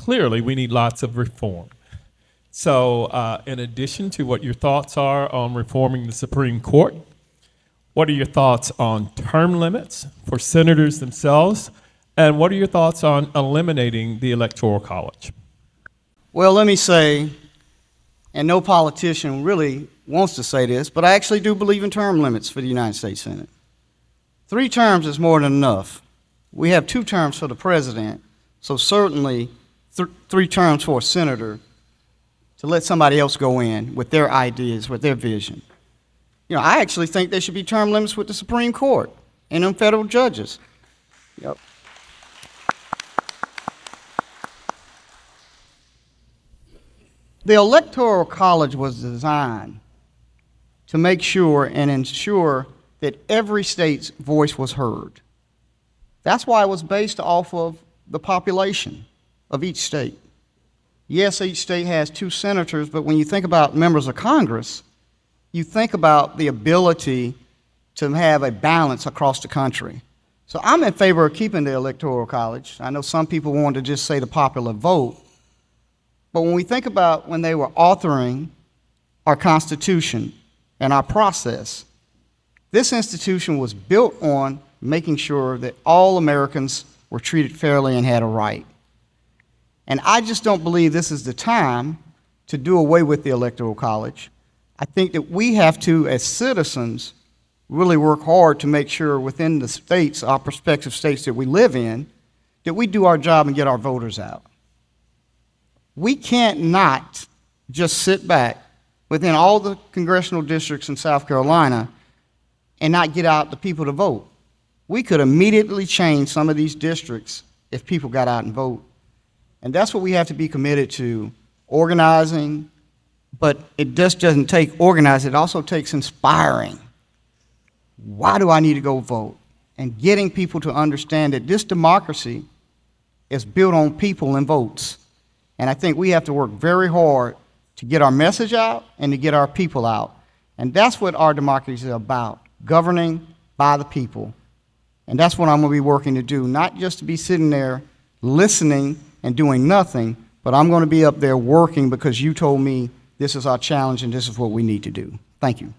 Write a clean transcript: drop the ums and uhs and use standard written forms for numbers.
clearly we need lots of reform. So in addition to what your thoughts are on reforming the Supreme Court, what are your thoughts on term limits for senators themselves? And what are your thoughts on eliminating the Electoral College? Well, let me say, and no politician really wants to say this, but I actually do believe in term limits for the United States Senate. 3 terms is more than enough. We have 2 terms for the president, so certainly 3 terms for a senator to let somebody else go in with their ideas, with their vision. You know, I actually think there should be term limits with the Supreme Court and them federal judges. Yep. The Electoral College was designed to make sure and ensure that every state's voice was heard. That's why it was based off of the population of each state. Yes, each state has 2 senators, but when you think about members of Congress, you think about the ability to have a balance across the country. So I'm in favor of keeping the Electoral College. I know some people want to just say the popular vote, but when we think about when they were authoring our Constitution and our process, this institution was built on making sure that all Americans were treated fairly and had a right. And I just don't believe this is the time to do away with the Electoral College. I think that we have to, as citizens, really work hard to make sure within the states, our prospective states that we live in, that we do our job and get our voters out. We can't not just sit back within all the congressional districts in South Carolina and not get out the people to vote. We could immediately change some of these districts if people got out and vote. And that's what we have to be committed to, organizing, but it just doesn't take organizing, it also takes inspiring. Why do I need to go vote? And getting people to understand that this democracy is built on people and votes. And I think we have to work very hard to get our message out and to get our people out. And that's what our democracy is about, governing by the people. And that's what I'm going to be working to do, not just to be sitting there listening and doing nothing, but I'm going to be up there working because you told me this is our challenge and this is what we need to do. Thank you.